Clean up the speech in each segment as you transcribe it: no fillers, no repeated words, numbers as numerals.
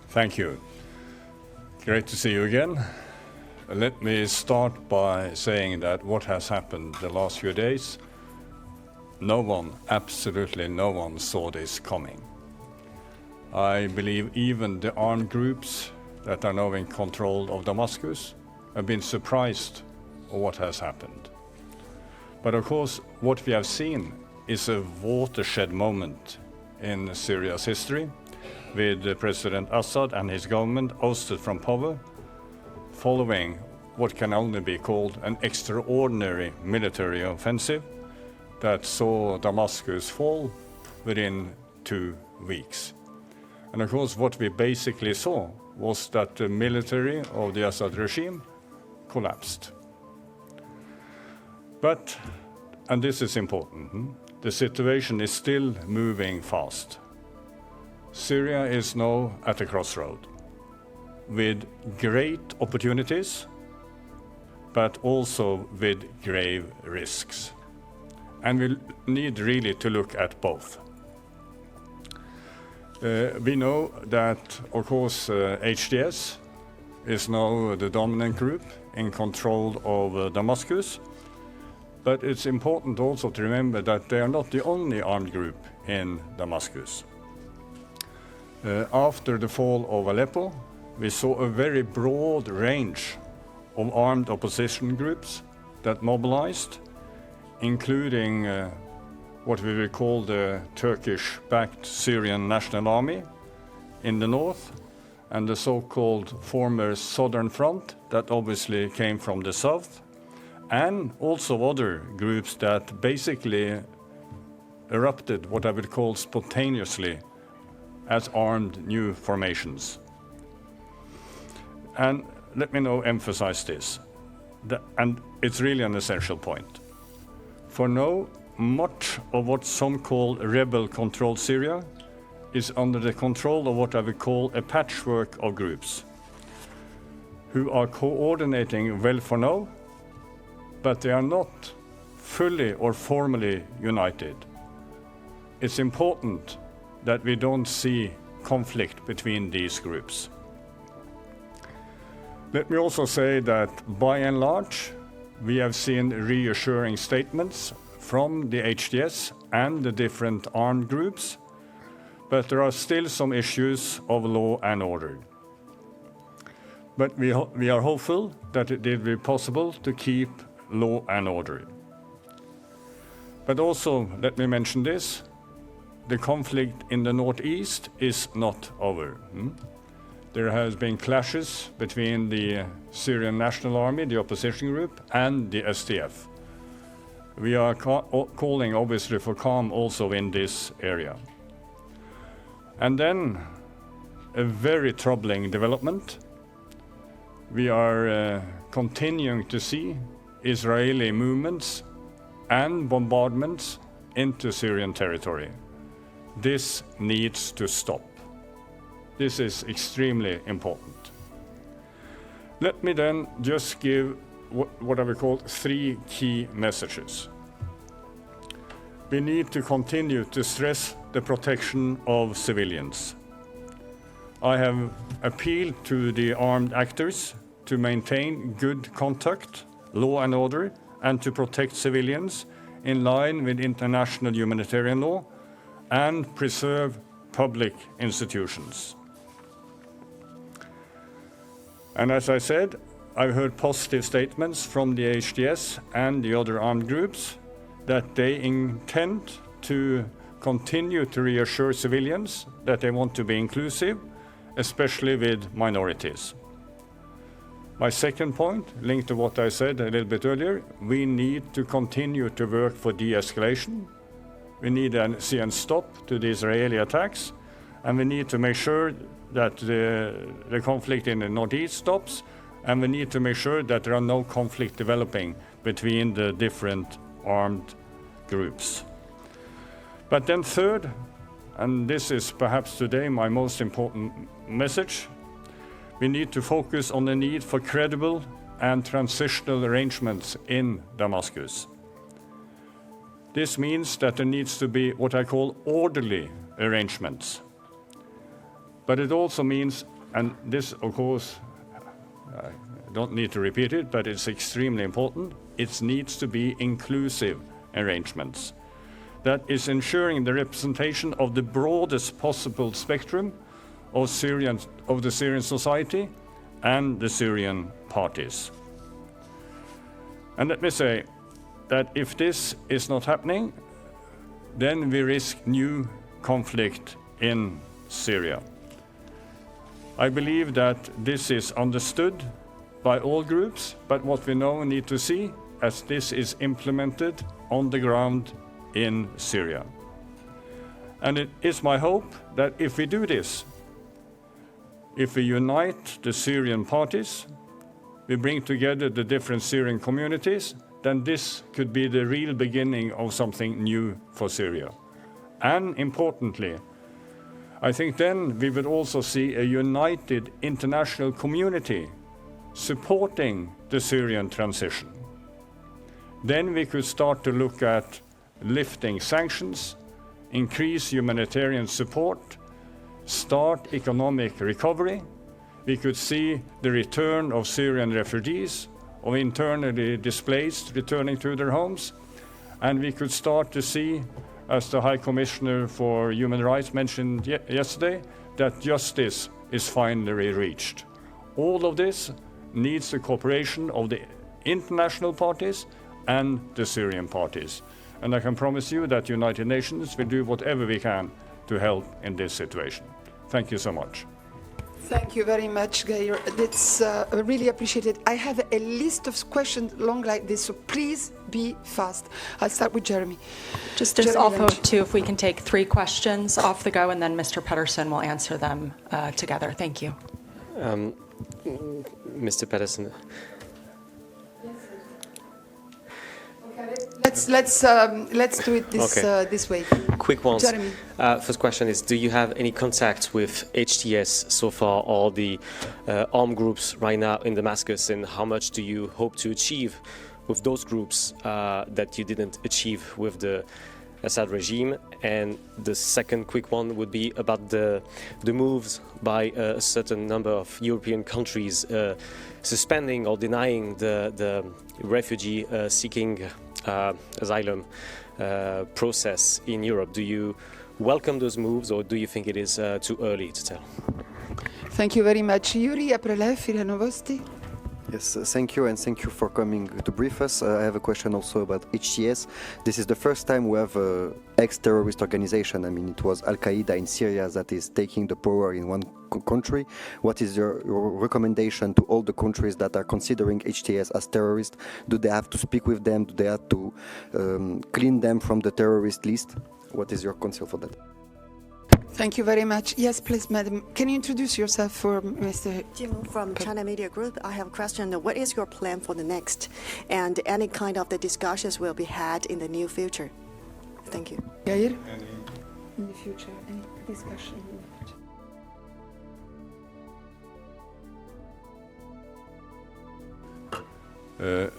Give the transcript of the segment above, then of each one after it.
Thank you. Great to see you again. Let me start by saying that what has happened the last few days, no one, absolutely no one saw this coming. I believe even the armed groups that are now in control of Damascus have been surprised of what has happened. But of course, what we have seen is a watershed moment in Syria's history, with President Assad and his government ousted from power, following what can only be called an extraordinary military offensive that saw Damascus fall within 2 weeks. And of course, what we basically saw was that the military of the Assad regime collapsed. But, and this is important, the situation is still moving fast. Syria is now at a crossroad with great opportunities, but also with grave risks. And we need really to look at both. We know that, of course, HDS is now the dominant group in control of Damascus, but it's important also to remember that they are not the only armed group in Damascus. After the fall of Aleppo, we saw a very broad range of armed opposition groups that mobilized, including what we will call the Turkish-backed Syrian National Army in the north, and the so-called former Southern Front that obviously came from the south, and also other groups that basically erupted what I would call spontaneously as armed new formations. And let me now emphasize this, and it's really an essential point. For now, much of what some call rebel-controlled Syria is under the control of what I would call a patchwork of groups, who are coordinating well for now, but they are not fully or formally united. It's important that we don't see conflict between these groups. Let me also say that by and large, we have seen reassuring statements from the HDS and the different armed groups, but there are still some issues of law and order. But we are hopeful that it will be possible to keep law and order. But also, let me mention this, the conflict in the northeast is not over. There has been clashes between the Syrian National Army, the opposition group, and the SDF. We are calling obviously for calm also in this area. And then a very troubling development. We are continuing to see Israeli movements and bombardments into Syrian territory. This needs to stop. This is extremely important. Let me then just give what I would call 3 key messages. We need to continue to stress the protection of civilians. I have appealed to the armed actors to maintain good contact, law and order, and to protect civilians in line with international humanitarian law and preserve public institutions. And as I said, I've heard positive statements from the HDS and the other armed groups that they intend to continue to reassure civilians that they want to be inclusive, especially with minorities. My second point, linked to what I said a little bit earlier, we need to continue to work for de-escalation. We need to see a stop to the Israeli attacks, and we need to make sure that the conflict in the northeast stops, and we need to make sure that there are no conflict developing between the different armed groups. But then third, and this is perhaps today my most important message, we need to focus on the need for credible and transitional arrangements in Damascus. This means that there needs to be what I call orderly arrangements. But it also means and this, of course, I don't need to repeat it, but it's extremely important. It needs to be inclusive arrangements that is ensuring the representation of the broadest possible spectrum of the Syrian society and the Syrian parties. And let me say that if this is not happening, then we risk new conflict in Syria. I believe that this is understood by all groups, but what we now need to see as this is implemented on the ground in Syria. And it is my hope that if we do this, if we unite the Syrian parties, we bring together the different Syrian communities, then this could be the real beginning of something new for Syria. And importantly, I think then we would also see a united international community supporting the Syrian transition. Then we could start to look at lifting sanctions, increase humanitarian support, start economic recovery. We could see the return of Syrian refugees, of internally displaced returning to their homes, and we could start to see, as the High Commissioner for Human Rights mentioned yesterday, that justice is finally reached. All of this needs the cooperation of the international parties and the Syrian parties. And I can promise you that United Nations will do whatever we can to help in this situation. Thank you so much. Thank you very much, Geir. That's really appreciated. I have a list of questions long like this, so please be fast. I'll start with Jeremy. Just also, too, if we can take 3 questions off the go, and then Mr. Pedersen will answer them together. Thank you. Mr. Pedersen. Let's do it this way. Quick ones. Jeremy. First question is, do you have any contact with HTS so far, or the armed groups right now in Damascus, and how much do you hope to achieve with those groups that you didn't achieve with the Assad regime? And the second quick one would be about the moves by a certain number of European countries suspending or denying the refugee seeking asylum process in Europe. Do you welcome those moves, or do you think it is too early to tell? Thank you very much. Yuri Aprelev, Filia Novosti. Yes, thank you, and thank you for coming to brief us. I have a question also about HTS. This is the first time we have an ex-terrorist organization. I mean, it was Al-Qaeda in Syria that is taking the power in one country. What is your recommendation to all the countries that are considering HTS as terrorist? Do they have to speak with them? Do they have to clean them from the terrorist list? What is your counsel for that? Thank you very much. Yes, please, madam. Can you introduce yourself for Mr. Jim from China Media Group. I have a question. What is your plan for the next, and any kind of the discussions will be had in the near future? Thank you. Geir? In the future, any discussion in the future?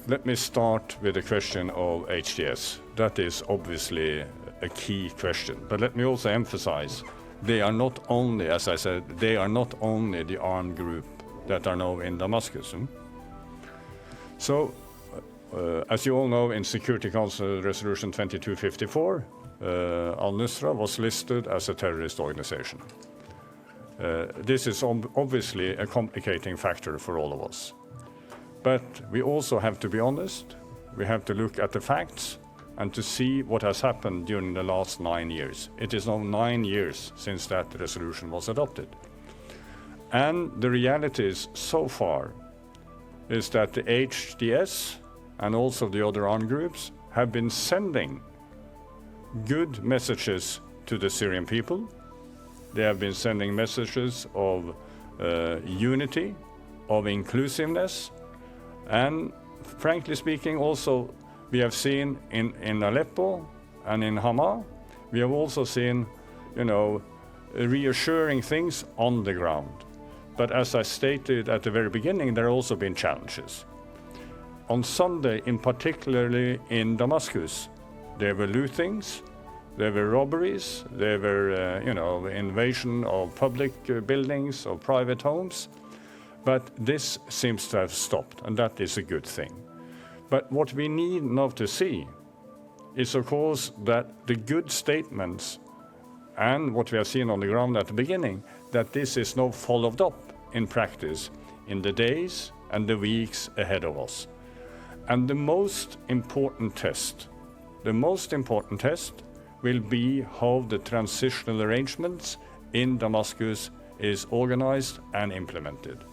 Let me start with the question of HTS. That is obviously a key question. But let me also emphasize, they are not only, as I said, they are not only the armed group that are now in Damascus. So, as you all know, in Security Council Resolution 2254, al-Nusra was listed as a terrorist organization. This is obviously a complicating factor for all of us. But we also have to be honest. We have to look at the facts and to see what has happened during the last 9 years. It is now 9 years since that resolution was adopted. And the reality is, so far, is that the HTS and also the other armed groups have been sending good messages to the Syrian people. They have been sending messages of unity, of inclusiveness, and frankly speaking, also we have seen in Aleppo and in Hama, we have also seen, reassuring things on the ground. But as I stated at the very beginning, there have also been challenges. On Sunday, in particularly in Damascus, there were lootings, There were robberies, there were, invasion of public buildings, of private homes. But this seems to have stopped, and that is a good thing. But what we need now to see is, of course, that the good statements and what we have seen on the ground at the beginning, that this is now followed up in practice in the days and the weeks ahead of us. And the most important test will be how the transitional arrangements in Damascus is organized and implemented.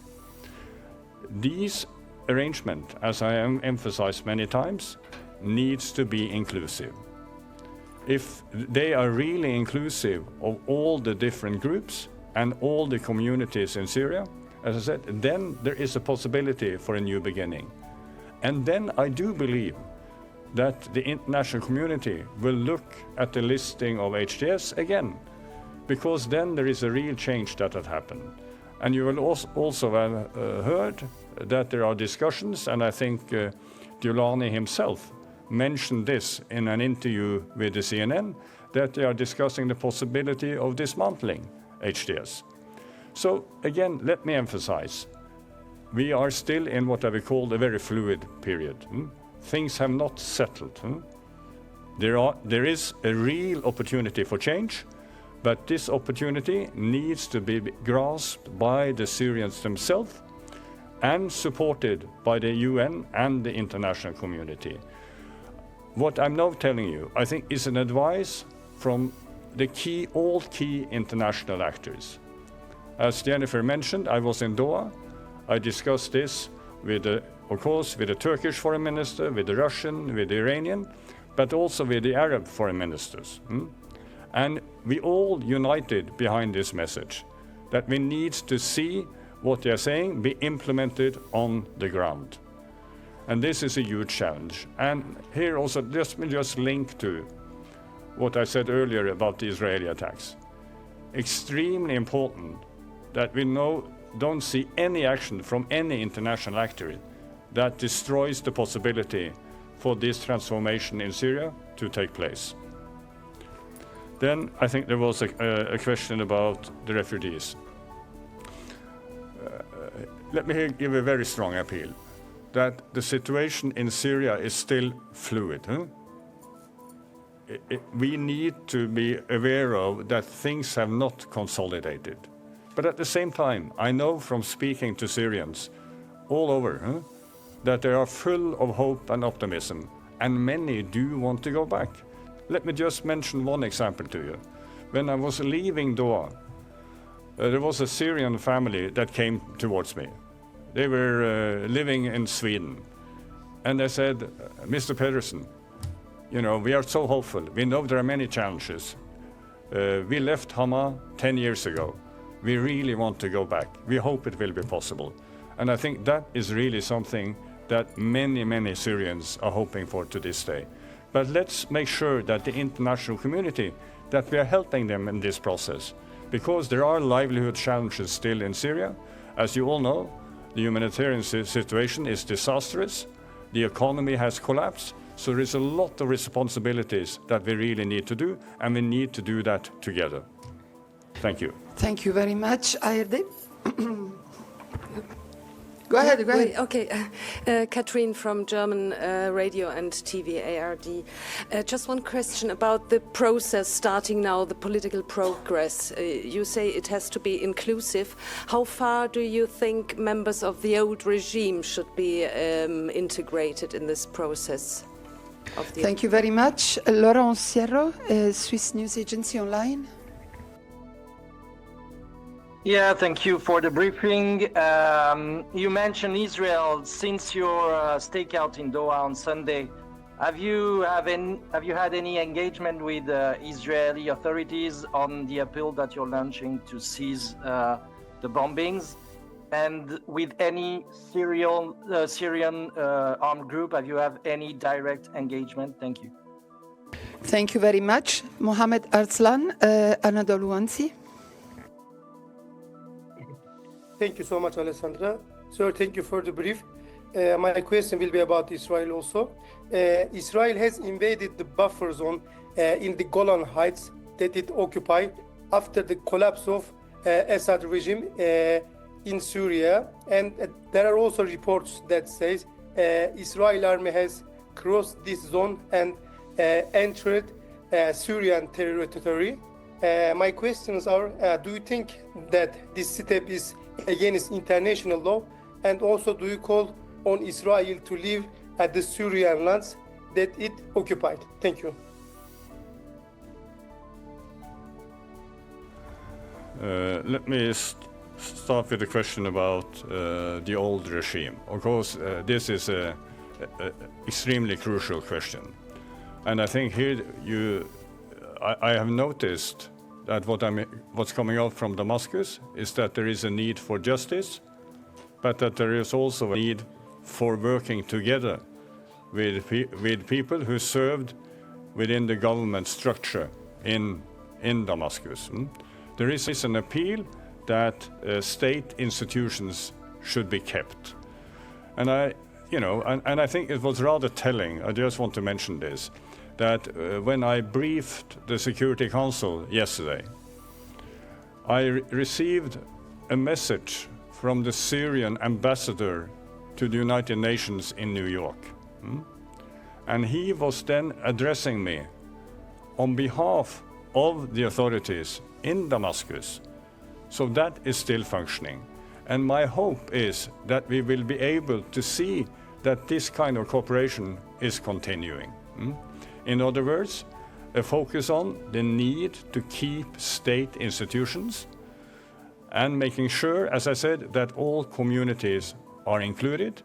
These arrangements, as I have emphasized many times, needs to be inclusive. If they are really inclusive of all the different groups and all the communities in Syria, as I said, then there is a possibility for a new beginning. And then I do believe that the international community will look at the listing of HTS again, because then there is a real change that had happened. And you will also have heard that there are discussions, and I think al-Jolani himself mentioned this in an interview with the CNN, that they are discussing the possibility of dismantling HTS. So again, let me emphasize, we are still in what I would call a very fluid period. Things have not settled. There is a real opportunity for change, but this opportunity needs to be grasped by the Syrians themselves and supported by the UN and the international community. What I'm now telling you, I think, is an advice from all key international actors. As Jennifer mentioned, I was in Doha. I discussed this of course, with the Turkish foreign minister, with the Russian, with the Iranian, but also with the Arab foreign ministers. And we all united behind this message, that we need to see what they are saying be implemented on the ground. And this is a huge challenge. And here also, just link to what I said earlier about the Israeli attacks. Extremely important that we don't see any action from any international actor that destroys the possibility for this transformation in Syria to take place. Then I think there was a question about the refugees. Let me give a very strong appeal that the situation in Syria is still fluid. We need to be aware of that things have not consolidated. But at the same time, I know from speaking to Syrians all over that they are full of hope and optimism, and many do want to go back. Let me just mention one example to you. When I was leaving Doha, there was a Syrian family that came towards me. They were living in Sweden. And they said, Mr. Pedersen, we are so hopeful. We know there are many challenges. We left Hama 10 years ago. We really want to go back. We hope it will be possible. And I think that is really something that many, many Syrians are hoping for to this day. But let's make sure that the international community, that we are helping them in this process, because there are livelihood challenges still in Syria. As you all know, the humanitarian situation is disastrous. The economy has collapsed. So there is a lot of responsibilities that we really need to do, and we need to do that together. Thank you. Thank you very much. Ayerde? Go ahead. Okay, Catherine from German radio and TV ARD. Just one question about the process starting now, the political progress. You say it has to be inclusive. How far do you think members of the old regime should be integrated in this process? Thank you very much. Laurent Sierro, Swiss News Agency Online. Yeah, thank you for the briefing. You mentioned Israel. Since your stakeout in Doha on Sunday, have you had any engagement with Israeli authorities on the appeal that you're launching to cease the bombings? And with any Syrian armed group, have you had any direct engagement? Thank you. Thank you very much. Mohammed Arslan, Anadolu Ansi. Thank you so much, Alessandra. Sir, thank you for the brief. My question will be about Israel also. Israel has invaded the buffer zone in the Golan Heights that it occupied after the collapse of Assad regime in Syria, and there are also reports that says Israel army has crossed this zone and entered Syrian territory. My questions are, do you think that this step is against international law, and also do you call on Israel to leave the Syrian lands that it occupied? Thank you. Let me start with the question about the old regime. Of course, this is an extremely crucial question. And I think here I have noticed that what's coming out from Damascus is that there is a need for justice, but that there is also a need for working together with people who served within the government structure in Damascus. There is an appeal that state institutions should be kept. And I think it was rather telling, I just want to mention this, that when I briefed the Security Council yesterday, I received a message from the Syrian ambassador to the United Nations in New York. And he was then addressing me on behalf of the authorities in Damascus. So that is still functioning. And my hope is that we will be able to see that this kind of cooperation is continuing. In other words, a focus on the need to keep state institutions and making sure, as I said, that all communities are included.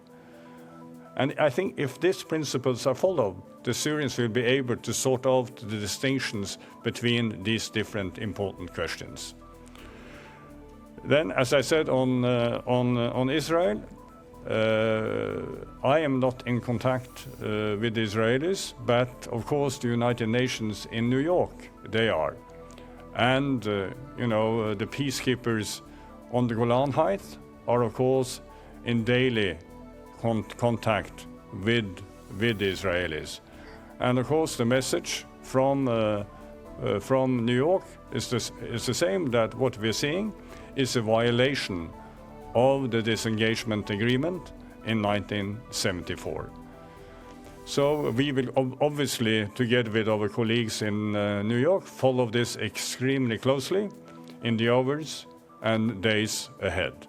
And I think if these principles are followed, the Syrians will be able to sort out the distinctions between these different important questions. Then, as I said on Israel, I am not in contact with the Israelis, but of course the United Nations in New York, they are. And, the peacekeepers on the Golan Heights are of course in daily contact with the Israelis. And of course the message from New York is the same, that what we're seeing is a violation of the disengagement agreement in 1974. So we will obviously, together with our colleagues in New York, follow this extremely closely in the hours and days ahead.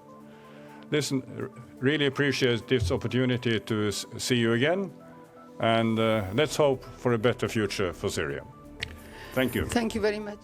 Listen, really appreciate this opportunity to see you again, and let's hope for a better future for Syria. Thank you. Thank you very much.